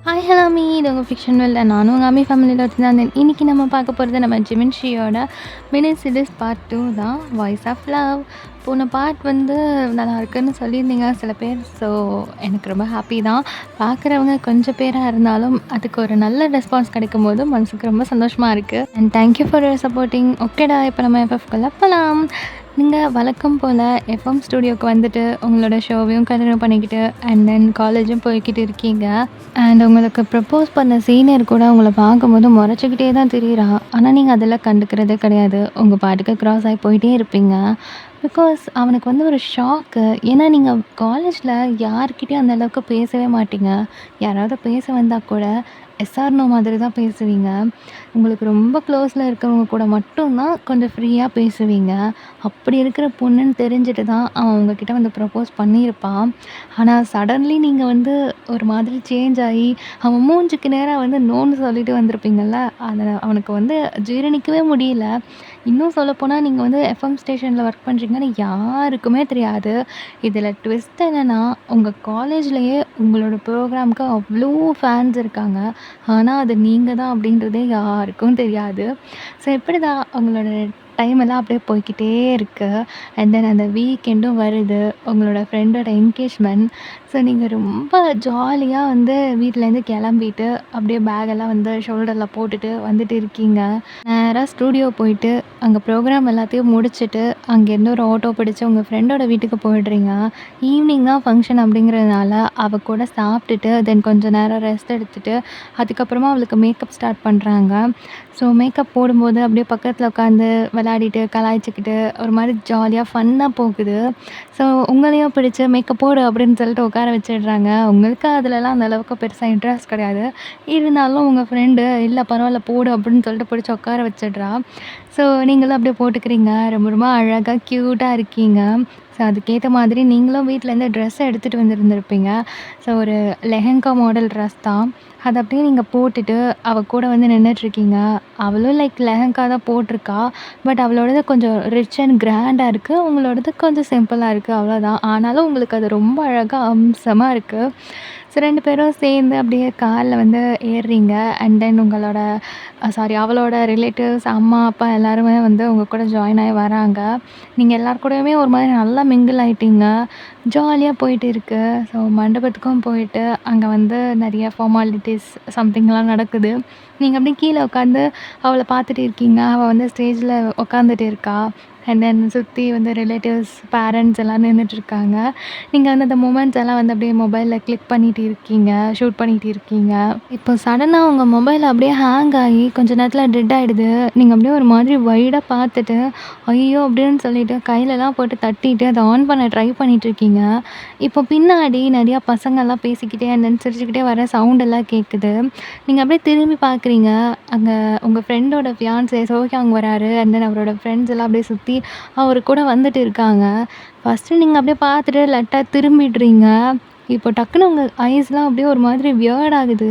Hi hello me இது உங்கள் fiction world நானும் உங்கள் அம்மி ஃபேமிலியில் வச்சு தான் இருந்தேன். இன்றைக்கி நம்ம பார்க்க போகிறது நம்ம ஜிமின் ஷியோட மினி சீரிஸ் பார்ட் 2 தான், வாய்ஸ் ஆஃப் லவ். போன பார்ட் வந்து நல்லா இருக்குன்னு சொல்லியிருந்தீங்க சில பேர். ஸோ எனக்கு ரொம்ப ஹாப்பி தான். பார்க்குறவங்க கொஞ்சம் பேராக இருந்தாலும் அதுக்கு ஒரு நல்ல ரெஸ்பான்ஸ் கிடைக்கும்போது மனசுக்கு ரொம்ப சந்தோஷமாக இருக்குது. And thank you for your supporting. ஓகேடா, இப்போ நம்ம எஃப்எஃப்குள்ளே போகலாம். நீங்கள் வழக்கம் போல் எஃப்எம் ஸ்டூடியோவுக்கு வந்துட்டு உங்களோட ஷோவையும் கண்டினியூ பண்ணிக்கிட்டு அண்ட் தென் காலேஜும் போய்கிட்டு இருக்கீங்க. அண்ட் உங்களுக்கு ப்ரப்போஸ் பண்ண சீனியர் கூட உங்களை பார்க்கும்போது முறைச்சிக்கிட்டே தான் தெரியுறா. ஆனால் நீங்கள் அதெல்லாம் கண்டுக்கிறதே கிடையாது. உங்கள் பாட்டுக்கு க்ராஸ் ஆகி போயிட்டே இருப்பீங்க. பிகாஸ் அவனுக்கு வந்து ஒரு ஷாக்கு. ஏன்னா நீங்கள் காலேஜில் யார்கிட்டயும் அந்த அளவுக்கு பேசவே மாட்டீங்க. யாராவது பேச வந்தால் கூட எஸ்ஆர்னோ மாதிரி தான் பேசுவீங்க. உங்களுக்கு ரொம்ப க்ளோஸில் இருக்கிறவங்க கூட மட்டும்தான் கொஞ்சம் ஃப்ரீயாக பேசுவீங்க. அப்படி இருக்கிற பொண்ணுன்னு தெரிஞ்சுட்டு தான் அவன் உங்ககிட்ட வந்து ப்ரப்போஸ் பண்ணியிருப்பான். ஆனால் சடன்லி நீங்கள் வந்து ஒரு மாதிரி சேஞ்ச் ஆகி அவன் மூஞ்சுக்கு நேராக வந்து நோன்னு சொல்லிட்டு வந்திருப்பீங்கள்ல, அதை அவனுக்கு வந்து ஜீரணிக்கவே முடியல. இன்னும் சொல்லப்போனால் நீங்கள் வந்து எஃப்எம் ஸ்டேஷனில் ஒர்க் பண்ணுறீங்கன்னு யாருக்குமே தெரியாது. இதில் ட்விஸ்ட் என்னென்னா, உங்கள் காலேஜ்லேயே உங்களோட ப்ரோக்ராமுக்கு அவ்வளோ ஃபேன்ஸ் இருக்காங்க. ஆனால் அது நீங்கள் தான் அப்படின்றதே யாருக்கும் தெரியாது. ஸோ இப்படி தான் உங்களோட டைம் எல்லாம் அப்படியே போய்க்கிட்டே இருக்கு. அண்ட் தென் அந்த வீக்கெண்டும் வருது, உங்களோட ஃப்ரெண்டோட என்கேஜ்மெண்ட். ஸோ நீங்கள் ரொம்ப ஜாலியாக வந்து வீட்டிலேருந்து கிளம்பிட்டு அப்படியே பேகெல்லாம் வந்து ஷோல்டரில் போட்டுட்டு வந்துட்டு இருக்கீங்க. நேராக ஸ்டூடியோ போயிட்டு அங்கே ப்ரோக்ராம் எல்லாத்தையும் முடிச்சுட்டு அங்கேருந்து ஒரு ஆட்டோ பிடிச்சி உங்கள் ஃப்ரெண்டோட வீட்டுக்கு போயிடுறீங்க. ஈவினிங் தான் ஃபங்க்ஷன் அப்படிங்கிறதுனால அவள் கூட சாப்பிட்டுட்டு தென் கொஞ்சம் நேரம் ரெஸ்ட் எடுத்துகிட்டு அதுக்கப்புறமா அவளுக்கு மேக்கப் ஸ்டார்ட் பண்ணுறாங்க. ஸோ மேக்கப் போடும்போது அப்படியே பக்கத்தில் உட்காந்து விளையாடிட்டு கலாய்ச்சிக்கிட்டு ஒரு மாதிரி ஜாலியாக ஃபன்னாக போகுது. ஸோ உங்களையும் பிடிச்சி மேக்கப் போடு அப்படின்னு சொல்லிட்டு உட்கார வச்சிடுறாங்க. உங்களுக்கு அதிலலாம் அந்த அளவுக்கு பெருசாக இன்ட்ரெஸ்ட் கிடையாது. இருந்தாலும் உங்கள் ஃப்ரெண்டு இல்லை பரவாயில்ல போடு அப்படின்னு சொல்லிட்டு பிடிச்சி உட்கார வச்சிடுறா. ஸோ நீங்களும் அப்படியே போட்டுக்கிறீங்க. ரொம்ப ரொம்ப அழகாக க்யூட்டாக இருக்கீங்க. ஸோ அதுக்கேற்ற மாதிரி நீங்களும் வீட்டிலேருந்து ட்ரெஸ்ஸை எடுத்துகிட்டு வந்துருந்துருப்பீங்க. ஸோ ஒரு லெஹங்கா மாடல் ட்ரெஸ் தான். அதை அப்படியே நீங்கள் போட்டுட்டு அவள் கூட வந்து நின்றுட்டுருக்கீங்க. அவளும் லைக் லெஹங்கா தான் போட்டிருக்கா. பட் அவளோடது கொஞ்சம் ரிச் அண்ட் கிராண்டாக இருக்குது. உங்களோடது கொஞ்சம் சிம்பிளாக இருக்குது, அவ்வளோதான். ஆனாலும் உங்களுக்கு அது ரொம்ப அழகாக அம்சமாக இருக்குது. ஸோ 2 பேரும் சேர்ந்து அப்படியே காரில் வந்து ஏறுறீங்க. அண்ட் தென் உங்களோட அவளோட ரிலேட்டிவ்ஸ் அம்மா அப்பா எல்லாருமே வந்து உங்கள் கூட ஜாயின் ஆகி வராங்க. நீங்கள் எல்லார் கூடயுமே ஒரு மாதிரி நல்லா மிங்கிள் ஆகிட்டீங்க. ஜாலியாக போயிட்டு இருக்கு. ஸோ மண்டபத்துக்கும் போயிட்டு அங்கே வந்து நிறைய ஃபார்மாலிட்டிஸ் சம்திங்லாம் நடக்குது. நீங்கள் அப்படியே கீழே உட்காந்து அவளை பார்த்துட்டு இருக்கீங்க. அவள் வந்து ஸ்டேஜில் உட்காந்துட்டு இருக்கா. அண்ட் தென் சுற்றி வந்து ரிலேட்டிவ்ஸ் பேரண்ட்ஸ் எல்லாம் நின்றுட்டுருக்காங்க. நீங்கள் வந்து அந்த மூமெண்ட்ஸ் எல்லாம் வந்து அப்படியே மொபைலில் கிளிக் பண்ணிகிட்டு இருக்கீங்க, ஷூட் பண்ணிகிட்டு இருக்கீங்க. இப்போ சடனாக உங்கள் மொபைல் அப்படியே ஹேங் ஆகி கொஞ்ச நேரத்தில் டெட் ஆகிடுது. நீங்கள் அப்படியே ஒரு மாதிரி வைடாக பார்த்துட்டு ஐயோ அப்படின்னு சொல்லிட்டு கையிலலாம் போட்டு தட்டிட்டு அதை ஆன் பண்ண ட்ரை பண்ணிகிட்ருக்கீங்க. இப்போ பின்னாடி நிறையா பசங்கள்லாம் பேசிக்கிட்டே அண்ட் தென் சிரிச்சுக்கிட்டே வர சவுண்டெல்லாம் கேட்குது. நீங்கள் அப்படியே திரும்பி பார்க்குறீங்க. அங்கே உங்கள் ஃப்ரெண்டோட ஃபியான்ஸே சோஹியாங் வராரு. அண்ட் தென் அவரோட ஃப்ரெண்ட்ஸ் எல்லாம் அப்படியே சுற்றி அவரு கூட வந்துட்டு இருக்காங்க. ஃபஸ்ட்டு நீங்கள் அப்படியே பார்த்துட்டு லைட்டாக திரும்பிடுறீங்க. இப்போ டக்குனு உங்கள் ஐஸ்லாம் அப்படியே ஒரு மாதிரி வியர்ட் ஆகுது.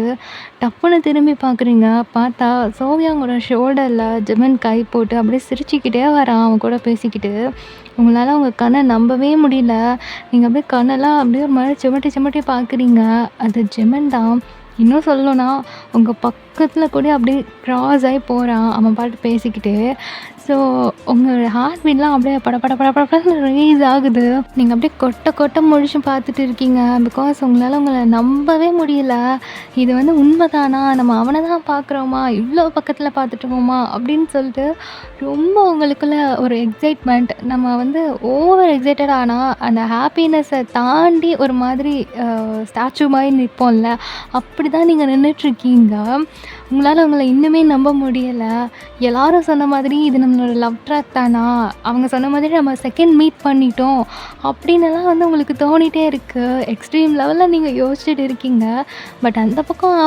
டப்புன்னு திரும்பி பார்க்குறீங்க. பார்த்தா சோவியாங்கோட ஷோல்டரில் ஜிமின் கை போட்டு அப்படியே சிரிச்சுக்கிட்டே வரான் அவன் கூட பேசிக்கிட்டு. உங்களால் உங்கள் கண்ணை நம்பவே முடியல. நீங்கள் அப்படியே கண்ணெல்லாம் அப்படியே ஒரு மாதிரி சிமிட்டி சிமிட்டி பார்க்குறீங்க. அது ஜிமின் தான். இன்னும் சொல்லணும்னா உங்கள் பக்கத்தில் கூட அப்படியே க்ராஸ் ஆகி போகிறான் அவன் பாட்டு பேசிக்கிட்டு. ஸோ உங்களோட ஹார்ட் பீட்லாம் அப்படியே பட பட பட படன்னு ரைஸ் ஆகுது. நீங்கள் அப்படியே கொட்ட கொட்ட முழிச்சு பார்த்துட்டு இருக்கீங்க. பிகாஸ் உங்களால் உங்களை நம்பவே முடியல. இது வந்து உண்மைதானா, நம்ம அவனை தான் பார்க்குறோமா, இவ்வளோ பக்கத்தில் பார்த்துட்டோமா அப்படின்னு சொல்லிட்டு ரொம்ப உங்களுக்குள்ள ஒரு எக்ஸைட்மெண்ட். நம்ம வந்து ஓவர் எக்ஸைட்டட் ஆனால் அந்த ஹாப்பினஸை தாண்டி ஒரு மாதிரி ஸ்டாச்சு மாதிரி நிற்போம்ல, அப்படி தான் நீங்கள் நின்றுட்டுருக்கீங்க. உங்களால் அவங்கள இன்னுமே நம்ப முடியலை. எல்லாரும் சொன்ன மாதிரி இது நம்மளோட லவ் ட்ராக் தானா, அவங்க சொன்ன மாதிரி நம்ம செகண்ட் மீட் பண்ணிட்டோம் அப்படின்னுலாம் வந்து உங்களுக்கு தோணிகிட்டே இருக்குது. எக்ஸ்ட்ரீம் லெவலில் நீங்கள் யோசிச்சுட்டு இருக்கீங்க. பட் அந்த பக்கம்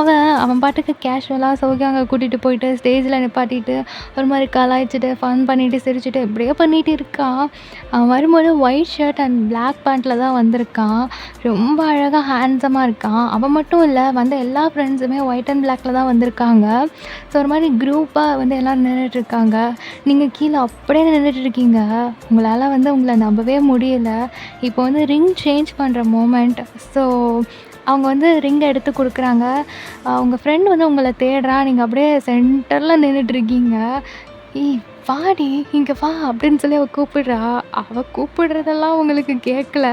அவன் பாட்டுக்கு கேஷுவலாக சோகியாங்க கூட்டிகிட்டு போயிட்டு ஸ்டேஜில் நிப்பாட்டிட்டு ஒரு மாதிரி கலாய்ச்சிட்டு ஃபன் பண்ணிவிட்டு சிரிச்சுட்டு இப்படியே பண்ணிகிட்டு இருக்கான். அவன் வரும்போது ஒயிட் ஷர்ட் அண்ட் பிளாக் பேண்ட்டில் தான் வந்திருக்கான். ரொம்ப அழகாக ஹேண்ட்ஸமாக இருக்கான். அவன் மட்டும் இல்லை, வந்த எல்லா ஃப்ரெண்ட்ஸுமே ஒயிட் அண்ட் பிளாக்கில் தான் வந்திருக்காங்க. ஸோ ஒரு மாதிரி குரூப்பாக வந்து எல்லோரும் நின்றுட்டுருக்காங்க. நீங்கள் கீழே அப்படியே நின்றுட்டுருக்கீங்க. உங்களால் வந்து உங்களை நம்பவே முடியல. இப்போ வந்து ரிங் சேஞ்ச் பண்ணுற மூமெண்ட். ஸோ அவங்க வந்து ரிங் எடுத்து குடுக்குறாங்க. உங்க ஃப்ரெண்ட் வந்து உங்கள தேடுறா. நீங்க அப்படியே சென்டர்ல நின்னுட்ருக்கீங்க. "ஏய் வாடி, இங்க வா" அப்படின்னு சொல்லி அவ கூப்பிடுறா. அவ கூப்பிடுறதெல்லாம் உங்களுக்கு கேட்கல.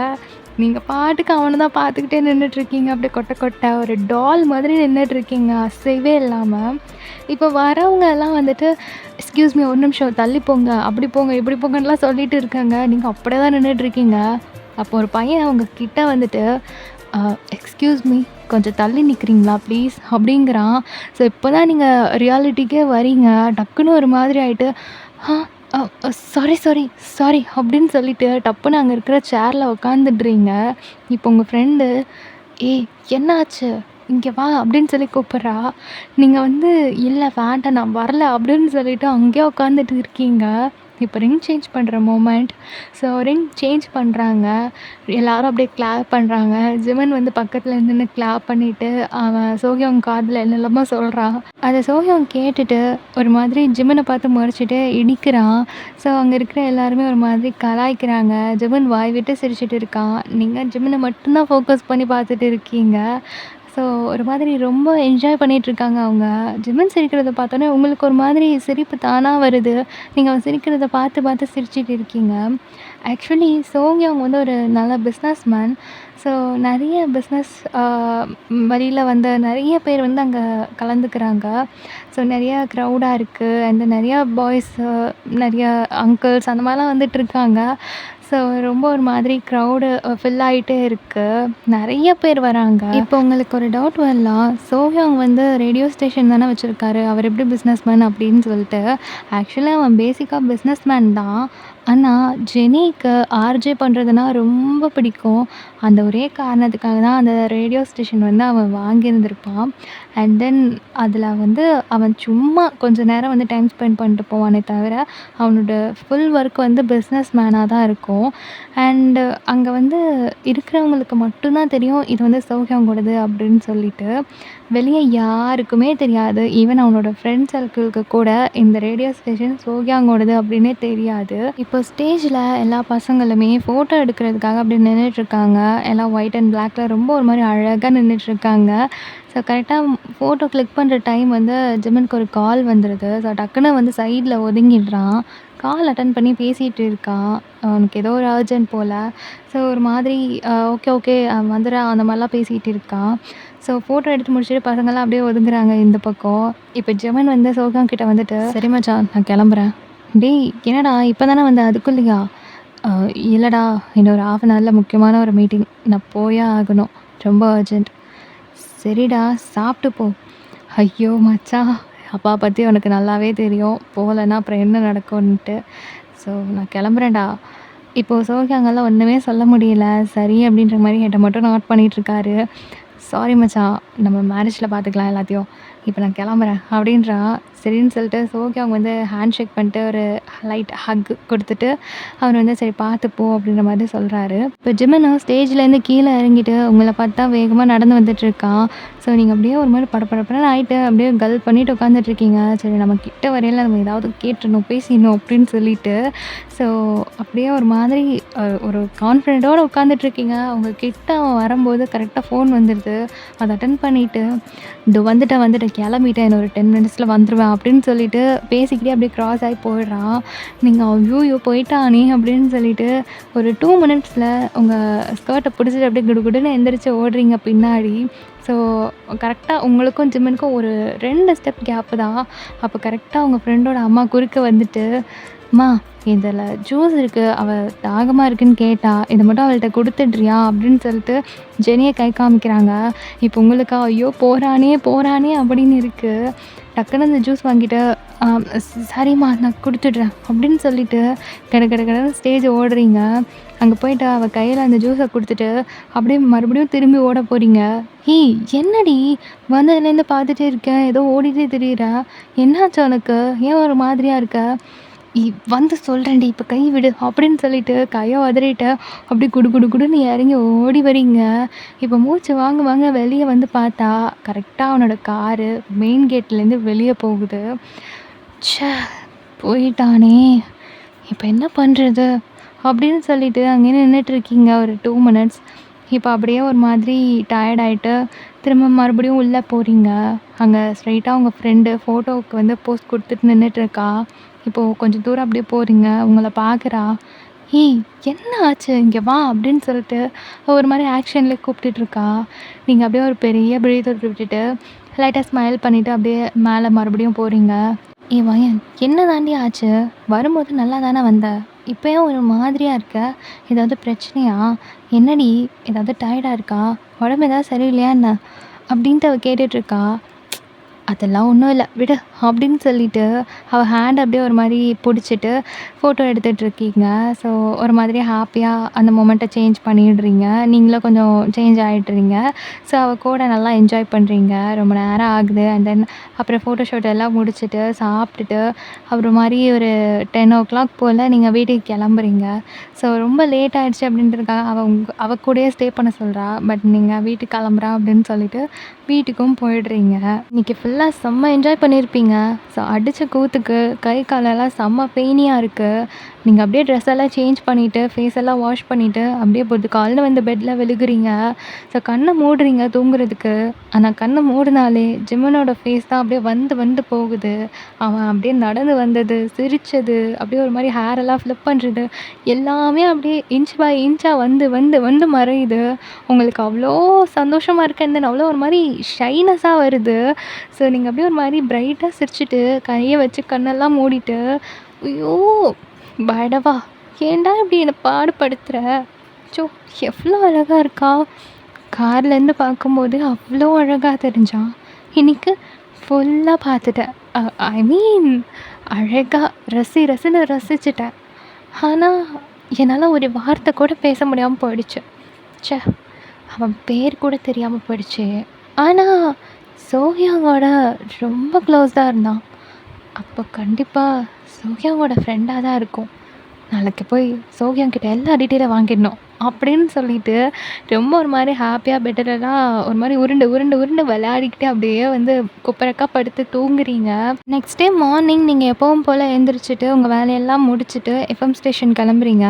நீங்க பாட்டுக்கு அவன தான் பார்த்துக்கிட்டே நின்னுட்ருக்கீங்க. அப்படியே கொட்ட கொட்ட ஒரு டால் மாதிரி நின்னுட்ருக்கீங்க அசைவே இல்லாம. இப்போ வரவங்க எல்லாம் வந்துட்டு, "எக்ஸ்கியூஸ் மீ ஒரு நிமிஷம் தள்ளி போங்க, அப்படி போங்க, இப்படி போங்கன்னுலாம்" சொல்லிட்டு இருக்காங்க. நீங்க அப்படியே தான் நின்னுட்ருக்கீங்க. அப்போ ஒரு பையன் அவங்க கிட்ட வந்துட்டு, "அ எக்ஸ்கியூஸ் மீ கொஞ்சம் தள்ளி நிக்கிறீங்களா ப்ளீஸ்" அப்படிங்கிறான். ஸோ இப்போ தான் நீங்க ரியாலிட்டிக்கே வரீங்க. டக்குன்னு ஒரு மாதிரி ஆயிட்டு, "ஆ சாரி, சாரி, சாரி" அப்படின்னு சொல்லிட்டு டப்புன்னு அங்க இருக்கிற சேர்ல உட்காந்துடுறீங்க. இப்போ உங்க ஃப்ரெண்டு, "ஏய் என்னாச்சு? இங்க வா" அப்படின்னு சொல்லி கூப்பிட்றா. நீங்க வந்து, "இல்ல வேண்டாம் நான் வரல" அப்படின்னு சொல்லிட்டு அங்கேயே உட்காந்துட்டு இருக்கீங்க. இப்போ ரிங் சேஞ்ச் பண்ற மொமெண்ட். ஸோ ரிங் சேஞ்ச் பண்றாங்க. எல்லாரும் அப்படியே கிளாப் பண்றாங்க. ஜிமன் வந்து பக்கத்துல நின்னு கிளாப் பண்ணிட்டு, அவன் சோஹியோங் காதுல என்னெல்லாமோ சொல்றான். அத சோஹியோங் கேட்டுட்டு ஒரு மாதிரி ஜிமன பார்த்து முறைச்சிட்டு இடிக்கிறான். ஸோ அங்க இருக்கிற எல்லாருமே ஒரு மாதிரி கலாய்க்கிறாங்க. ஜிமன் வாய் விட்டு சிரிச்சுட்டு இருக்கான். நீங்க ஜிமன மட்டும் தான் ஃபோக்கஸ் பண்ணி பார்த்துட்டு இருக்கீங்க. ஸோ ஒரு மாதிரி ரொம்ப என்ஜாய் பண்ணிட்டுருக்காங்க அவங்க. ஜிமன் சிரிக்கிறத பார்த்தோன்னே உங்களுக்கு ஒரு மாதிரி சிரிப்பு தானா வருது. நீங்க அவன் சிரிக்கிறத பார்த்து பார்த்து சிரிச்சுட்டு இருக்கீங்க. ஆக்சுவலி சோங்யோங் வந்து ஒரு நல்ல பிஸ்னஸ் மேன். ஸோ நெறைய பிஸ்னஸ் வழியில வந்த நெறைய பேர் வந்து அங்க கலந்துக்கிறாங்க. ஸோ நெறைய க்ரௌடா இருக்கு. அண்ட் நெறையா பாய்ஸு, நெறைய அங்கிள்ஸ் அந்த மாரிலாம் வந்துட்டுருக்காங்க. ஸோ ரொம்ப ஒரு மாதிரி க்ரௌடு ஃபில் ஆயிட்டே இருக்கு. நெறைய பேர் வராங்க. இப்போ உங்களுக்கு ஒரு டவுட் வரலாம். சோஹியோங் வந்து ரேடியோ ஸ்டேஷன் தானே வச்சிருக்காரு. அவர் எப்படி பிஸ்னஸ்மேன் அப்படின்னு சொல்லிட்டு. ஆக்சுவலா அவன் பேசிக்கா பிஸ்னஸ்மேன் தான். ஆனா ஜெனிக்கு ஆர்ஜே பண்றதுனா ரொம்ப பிடிக்கும். அந்த ஒரே காரணத்துக்காக தான் அந்த ரேடியோ ஸ்டேஷன் வந்து அவன் வாங்கியிருந்திருப்பான். அண்ட் தென் அதில வந்து அவன் சும்மா கொஞ்ச நேரம் வந்து டைம் ஸ்பெண்ட் பண்ணிட்டு போவானே தவிர, அவனோட ஃபுல் ஒர்க் வந்து பிஸ்னஸ் மேனா தான் இருக்கும். அண்ட் அங்க வந்து இருக்கிறவங்களுக்கு மட்டும் தான் தெரியும், இது வந்து சோஹியோங்கோடது அப்படின்னு சொல்லிட்டு. வெளிய யாருக்குமே தெரியாது. ஈவன் அவனோட ஃப்ரெண்ட் சர்க்கிள்க்கு கூட இந்த ரேடியோ ஸ்டேஷன் சோஹியோங்கோடது அப்படின்னே தெரியாது. இப்போ ஸ்டேஜ்ல எல்லா பசங்களுமே ஃபோட்டோ எடுக்கிறதுக்காக அப்படி நின்னுட்ருக்காங்க. எல்லாம் ஒயிட் அண்ட் பிளாக்ல ரொம்ப ஒரு மாரி அழகா நின்னுட்ருக்காங்க. ஸோ கரெக்ட்டா ஃபோட்டோ கிளிக் பண்ற டைம் வந்து ஜிமினுக்கு ஒரு கால் வந்துருது. ஸோ டக்குனு வந்து சைட்ல ஒதுங்கிடுறான். கால் அட்டெண்ட் பண்ணி பேசிட்டு இருக்கான். அவனுக்கு ஏதோ ஒரு அர்ஜென்ட் போல. ஸோ ஒரு மாதிரி ஓகே, ஓகே வந்துடுறேன் அந்த மாரிலாம் பேசிட்டு இருக்கான். ஸோ ஃபோட்டோ எடுத்து முடிச்சுட்டு பசங்கள்லாம் அப்படியே ஒதுங்குறாங்க இந்த பக்கம். இப்போ ஜெமன் வந்து சோஹியோங் கிட்ட வந்துட்டு, "சரி மச்சான் நான் கிளம்புறேன்." "டேய் என்னடா இப்போ தானே வந்த அதுக்குள்ளயா?" "அ இல்லடா இன்னொரு 1/2 அன் ஹவர்ல முக்கியமான ஒரு மீட்டிங். நான் போயே ஆகணும். ரொம்ப அர்ஜென்ட்." "சரிடா சாப்பிட்டு போ." ஐயோ மச்சான்! அப்பா பத்தி உனக்கு நல்லாவே தெரியும். போகலன்னா அப்புறம் என்ன நடக்கும்ன்ட்டு. ஸோ நான் கிளம்புறேன்டா. இப்போ சோஹியோங்கால ஒண்ணுமே சொல்ல முடியல. சரி அப்படின்ற மாரி என்ட்ட மட்டும் நாட் பண்ணிட்டுருக்காரு. "சாரி மச்சான். நம்ம மேரேஜ்ல பார்த்துக்கலாம் எல்லாத்தையும். இப்போ நான் கிளம்புறேன்" அப்படின்றான். சரின்னு சொல்லிட்டு சோஹியோங் வந்து ஹேண்ட் ஷேக் பண்ணிட்டு ஒரு லைட் ஹக் குடுத்துட்டு, அவர் வந்து "சரி பார்த்து போ" அப்படின்ற மாதிரி சொல்றாரு. இப்போ ஜிமினும் ஸ்டேஜ்லேருந்து கீழ இறங்கிட்டு உங்கள பார்த்து தான் வேகமா நடந்து வந்துட்டுருக்கான். ஸோ நீங்க அப்படியே ஒரு மாரி படபடபடன்னு ஆயிட்டு அப்படியே கல் பண்ணிட்டு உட்காந்துட்ருக்கீங்க. சரி நம்ம கிட்ட வரையில நம்ம ஏதாவது கேட்டுறணும், பேசிடணும் அப்படின்னு சொல்லிட்டு. ஸோ அப்படியே ஒரு மாதிரி ஒரு கான்ஃபிடென்ட்டோட உட்காந்துட்ருக்கீங்க. அவங்க கிட்ட அவன் வரும்போது கரெக்ட்டா ஃபோன் வந்துருது. அத அட்டெண்ட் பண்ணிட்டு, "இதோ வந்துட்டேன், கிளம்பிட்டேன். இன்னும் ஒரு 10 மினிட்ஸ்ல வந்துருவேன்" அப்படின்னு சொல்லிட்டு பேசிக்கிட்டே அப்படியே கிராஸ் ஆகி போயிடுறான். நீங்க "ஐய்யய்யோ! போயிட்டானே" அப்படின்னு சொல்லிட்டு ஒரு 2 மினிட்ஸ்ல உங்க ஸ்கர்ட்ட பிடிச்சிட்டு அப்படியே குடுகுடுன்னு எந்திரிச்சு ஓடுறீங்க பின்னாடி. ஸோ கரெக்ட்டா உங்களுக்கும் ஜிமினுக்கும் ஒரு 2 ஸ்டெப் கேப்பு தான். அப்போ கரெக்ட்டா உங்க ஃப்ரெண்டோட அம்மா குறுக்க வந்துட்டு, "அம்மா இதில ஜூஸ் இருக்கு. அவ தாகமா இருக்குன்னு கேட்டா. இத மட்டும் அவள்ட்ட குடுத்துடுறியா?" அப்படின்னு சொல்லிட்டு ஜெனிய கை காமிக்கிறாங்க. இப்போ உங்களுக்கு ஐயோ! போறானே, போறானே அப்படின்னு இருக்கு. டக்குனு அந்த ஜூஸ் வாங்கிட்டு, "ஆ சரிம்மா நான் குடுத்துடுறேன்" அப்படின்னு சொல்லிட்டு கட கட கடன்னு ஸ்டேஜ் ஓடுறீங்க. அங்க போயிட்டு அவ கையில அந்த ஜூஸ குடுத்துட்டு, அப்படியே மறுபடியும் திரும்பி ஓட போறீங்க. "ஏய் என்னடி வந்ததுலேருந்து பார்த்துட்டே இருக்கேன். ஏதோ ஓடிட்டே திரியிற. என்னாச்சு உனக்கு? ஏன் ஒரு மாதிரியா இருக்க?" வந்து சொல்றேன்டி இப்ப கை விடு" அப்படின்னு சொல்லிட்டு கைய உதறிட்டு அப்படியே குடு குடு குடுன்னு இறங்கி ஓடி வரீங்க. இப்போ மூச்சு வாங்க வாங்க வெளிய வந்து பார்த்தா, கரெக்ட்டா அவனோட காரு மெயின் கேட்லேருந்து வெளிய போகுது. ச்சே! போயிட்டானே! இப்ப என்ன பண்றது? அப்படின்னு சொல்லிட்டு அங்கேயே நின்னுட்டுருக்கீங்க ஒரு 2 மினிட்ஸ். இப்போ அப்படியே ஒரு மாதிரி டயர்ட் ஆயிட்டு, திரும்ப மறுபடியும் உள்ள போறீங்க. அங்க ஸ்ட்ரெயிட்டா உங்க ஃப்ரெண்டு ஃபோட்டோவுக்கு வந்து போஸ் குடுத்துட்டு நின்னுட்டுருக்கா. இப்போ கொஞ்சம் தூரம் அப்படியே போறீங்க. உங்கள பார்க்குறா. "ஏய்! என்ன ஆச்சு? இங்க வா" அப்படின்னு சொல்லிட்டு ஒரு மாரி ஆக்ஷன்ல கூப்பிட்டுட்ருக்கா. நீங்க அப்படியே ஒரு பெரிய பிரீத் அவுட் விட்டுட்டு, லைட்டா ஸ்மைல் பண்ணிட்டு அப்படியே மேல மறுபடியும் போறீங்க. "ஏய் வயன், என்ன தாண்டி ஆச்சு? வரும்போது நல்லா தானே வந்த. இப்ப ஏன் ஒரு மாதிரியா இருக்க? ஏதாவது பிரச்சனையா? என்னடி? ஏதாவது டயர்டா இருக்கா? உடம்பு ஏதாவது சரியில்லையா என்ன?" அப்படின்ட்டு அவ கேட்டுட்ருக்கா. "அதெல்லாம் ஒண்ணும் இல்ல விடு" அப்படின்னு சொல்லிட்டு, அவ ஹேண்ட் அப்படியே ஒரு மாரி புடிச்சிட்டு ஃபோட்டோ எடுத்துட்ருக்கீங்க. ஸோ ஒரு மாதிரி ஹாப்பியா அந்த மொமெண்ட்ட சேஞ்ச் பண்ணிடுறீங்க. நீங்களும் கொஞ்சம் சேஞ்ச் ஆயிடுறீங்க. ஸோ அவ கூட நல்லா என்ஜாய் பண்றீங்க. ரொம்ப நேரம் ஆகுது. அண்ட் தென் அப்புறம் ஃபோட்டோ ஷூட் எல்லாம் முடிச்சுட்டு, சாப்பிட்டுட்டு, ஒரு மாரி ஒரு 10:00 போல நீங்க வீட்டுக்கு கிளம்புறீங்க. ஸோ ரொம்ப லேட் ஆயிடுச்சு அப்படின்றதுக்காக அவ கூடயே ஸ்டே பண்ண சொல்றா. பட் நீங்க வீட்டுக்கு கிளம்புறேன் அப்படின்னு சொல்லிட்டு வீட்டுக்கும் போயிடுறீங்க. இன்னைக்கு ஃபுல்லா செம்ம என்ஜாய் பண்ணியிருப்பீங்க. ஸோ அடிச்ச கூத்துக்கு கை காலெல்லாம் செம்ம பெயினியா இருக்கு. நீங்க அப்படியே ட்ரெஸ் எல்லாம் சேஞ்ச் பண்ணிட்டு, ஃபேஸ் எல்லாம் வாஷ் பண்ணிட்டு, அப்படியே பொதுக்கால்னு வந்து பெட்ல விழுகுறீங்க. ஸோ கண்ண மூடுறீங்க தூங்குறதுக்கு. ஆனா கண்ண மூடுனாலே ஜிம்மனோட ஃபேஸ் தான் அப்படியே வந்து வந்து போகுது. அவன் அப்படியே நடந்து வந்தது, சிரிச்சது, அப்படியே ஒரு மாரி ஹேர் எல்லாம் ஃபிளிப் பண்றது, எல்லாமே அப்படியே இன்ச் பை இன்ச்சா வந்து வந்து வந்து மறையுது. உங்களுக்கு அவ்ளோ சந்தோஷமா இருக்கு. அண்ட் தென் அவ்வளோ ஒரு மாரி ஷைனஸா வருது. ஸோ நீங்க அப்படியே ஒரு மாரி பிரைட்டா சிரிச்சுட்டு, கைய வச்சு கண்ணெல்லாம் மூடிட்டு, "ஐயோ! படவா! ஏன்டா இப்படி என்ன பாடுபடுத்துற? ச்சோ! எவ்ளோ அழகா இருக்கா! கார்லேருந்து பார்க்கும்போது அவ்ளோ அழகா தெரிஞ்சா. இன்னைக்கு ஃபுல்லா பார்த்துட்டேன். ஐ மீன் அழகா ரசின்னு ரசிச்சுட்டேன். ஆனா, என்னால ஒரு வார்த்தை கூட பேச முடியாம போயிடுச்சு. ச்சே! அவன் பேர் கூட தெரியாம போயிடுச்சே! ஆனா, சோஃபியாவோட ரொம்ப க்ளோஸா இருந்தான். அப்போ கண்டிப்பா சோஃபியாவோட ஃப்ரெண்டா தான் இருக்கும். நாளைக்கு போய் சோஃபியா கிட்ட எல்லா டீட்டெயிலும் வாங்கிடணும். அப்படின்னு சொல்லிட்டு, ரொம்ப ஒரு மாரி ஹாப்பியா பெட்டுலலாம் ஒரு மாரி உருண்டு உருண்டு உருண்டு விளையாடிக்கிட்டே அப்படியே வந்து குப்பரக்கா படுத்து தூங்குறீங்க. நெக்ஸ்ட் டே மார்னிங் நீங்க எப்பவும் போல எந்திரிச்சுட்டு, உங்க வேலையெல்லாம் முடிச்சுட்டு எஃப்எம் ஸ்டேஷன் கிளம்புறீங்க.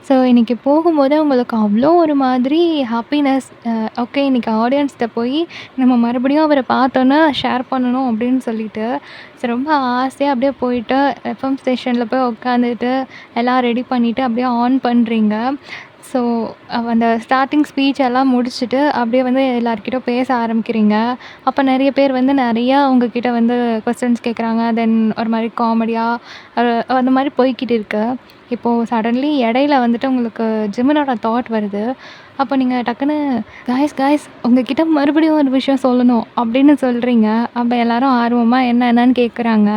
ஸோ இன்னைக்கு போகும்போதே உங்களுக்கு அவ்வளோ ஒரு மாதிரி ஹாப்பினஸ். ஓகே, இன்னைக்கு ஆடியன்ஸ்ட்ட போய் நம்ம மறுபடியும் அவர பார்த்தோன்னா ஷேர் பண்ணணும் அப்படின்னு சொல்லிட்டு, ஸோ ரொம்ப ஆசையா அப்படியே போயிட்டு எஃப்எம் ஸ்டேஷன்ல போய் உட்காந்துட்டு எல்லாம் ரெடி பண்ணிவிட்டு அப்படியே ஆன் பண்ணுறீங்க. ஸோ அந்த ஸ்டார்ட்டிங் ஸ்பீச் எல்லாம் முடிச்சுட்டு அப்படியே வந்து எல்லார்கிட்டயும் பேச ஆரம்பிக்கிறீங்க. அப்போ நிறைய பேர் வந்து நிறையா உங்ககிட்ட வந்து கொஸ்டின்ஸ் கேட்குறாங்க. தென் ஒரு மாதிரி காமெடியாக அந்த மாதிரி போய்க்கிட்டு இருக்கு. இப்போது சடன்லி இடையில வந்துட்டு உங்களுக்கு ஜிமினோட தாட் வருது. அப்போ நீங்கள் டக்குன்னு காய்ஸ் உங்ககிட்ட மறுபடியும் ஒரு விஷயம் சொல்லணும் அப்படின்னு சொல்கிறீங்க. அப்போ எல்லாரும் ஆர்வமாக என்னன்னு கேட்குறாங்க.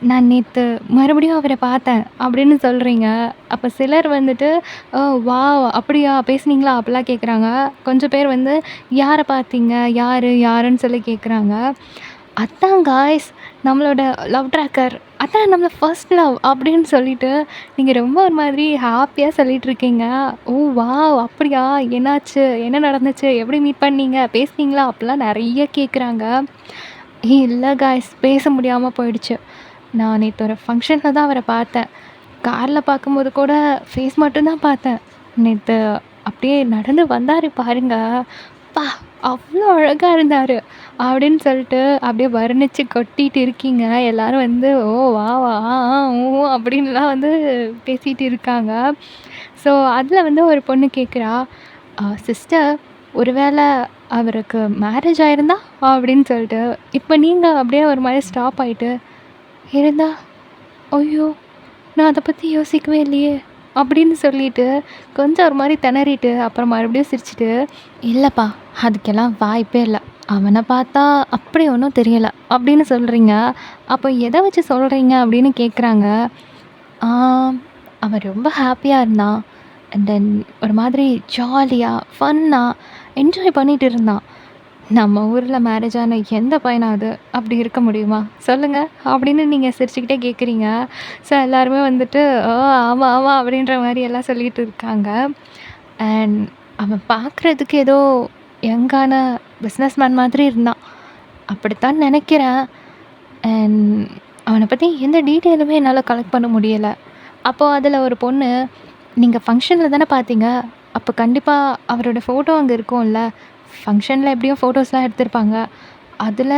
நான் நேற்று மறுபடியும் அவரை பார்த்தேன் அப்படின்னு சொல்கிறீங்க. அப்போ சிலர் வந்துட்டு, "ஓ வாவ்! அப்படியா பேசுனீங்களா?" அப்படிலாம் கேட்குறாங்க. கொஞ்சம் பேர் வந்து, "யாரை பார்த்தீங்க? யாருன்னு சொல்லி கேட்குறாங்க." "அதான் காய்ஸ் நம்மளோட லவ் ட்ராக்கர். அதான் நம்மள ஃபர்ஸ்ட் லவ்" அப்படின்னு சொல்லிட்டு நீங்கள் ரொம்ப ஒரு மாதிரி ஹாப்பியாக சொல்லிகிட்ருக்கீங்க. "ஓ வாவ்! அப்படியா? என்னாச்சு? என்ன நடந்துச்சு? எப்படி மீட் பண்ணீங்க? பேசுனீங்களா?" அப்படிலாம் நிறைய கேட்குறாங்க. இல்ல காய்ஸ், பேச முடியாம போயிடுச்சு. நான் நேத்து ஒரு ஃபங்ஷன்ல தான் அவர பார்த்தேன். கார்ல பார்க்கும்போது கூட ஃபேஸ் மட்டும் தான் பார்த்தேன். நேத்து அப்படியே நடந்து வந்தாரு பாருங்க. அப்பா! அவ்ளோ அழகா இருந்தாரு. அப்படின்னு சொல்லிட்டு அப்படியே வர்ணிச்சு கொட்டிட்டு இருக்கீங்க. எல்லாரும் வந்து, "ஓ! வா! ஊ" அப்படின்லாம் வந்து பேசிட்டு இருக்காங்க. ஸோ அதில வந்து ஒரு பொண்ணு கேட்குறா, சிஸ்டர் ஒருவேள அவருக்கு மேரேஜ் ஆயிருந்தா?" அப்படின்னு சொல்லிட்டு. இப்ப நீங்க அப்படியே ஒரு மாரி ஸ்டாப் ஆயிட்டு, "இருந்தா? ஐயோ! நான் அத பத்தி யோசிக்கவே இல்லையே!" அப்படின்னு சொல்லிட்டு, கொஞ்சம் ஒரு மாரி திணறிட்டு, அப்புறம் மறுபடியும் சிரிச்சுட்டு, "இல்லப்பா, அதுக்கெல்லாம் வாய்ப்பே இல்ல. அவன பார்த்தா அப்படி ஒண்ணும் தெரியல." அப்படின்னு சொல்றீங்க. அப்போ எத வச்சு சொல்றீங்க அப்படின்னு கேட்குறாங்க. ஆ அவன் ரொம்ப ஹாப்பியா இருந்தான். அண்ட் தென் ஒரு மாதிரி ஜாலியா, ஃபன்னா என்ஜாய் பண்ணிட்டு இருந்தான். நம்ம ஊர்ல மேரேஜ் ஆன எந்த பையனாவது அப்படி இருக்க முடியுமா? சொல்லுங்க. அப்படின்னு நீங்க சிரிச்சுக்கிட்டே கேட்குறீங்க. ஸோ எல்லாருமே வந்துட்டு, "ஓ! ஆமா, ஆமா" அப்படின்ற மாரி எல்லாம் சொல்லிட்டு இருக்காங்க. அண்ட் அவன் பார்க்குறதுக்கு ஏதோ யங்கான பிஸ்னஸ் மேன் மாதிரி இருந்தான். அப்படித்தான் நெனைக்கிறேன். அண்ட் அவன பத்தி எந்த டீட்டெயிலுமே என்னால கலெக்ட் பண்ண முடியல. அப்போ அதில ஒரு பொண்ணு, "நீங்க ஃபங்ஷன்ல தானே பார்த்தீங்க? அப்போ கண்டிப்பா அவரோட ஃபோட்டோ அங்க இருக்கும்ல. ஃபங்ஷன்ல எப்படியும் ஃபோட்டோஸ்லாம் எடுத்திருப்பாங்க. அதில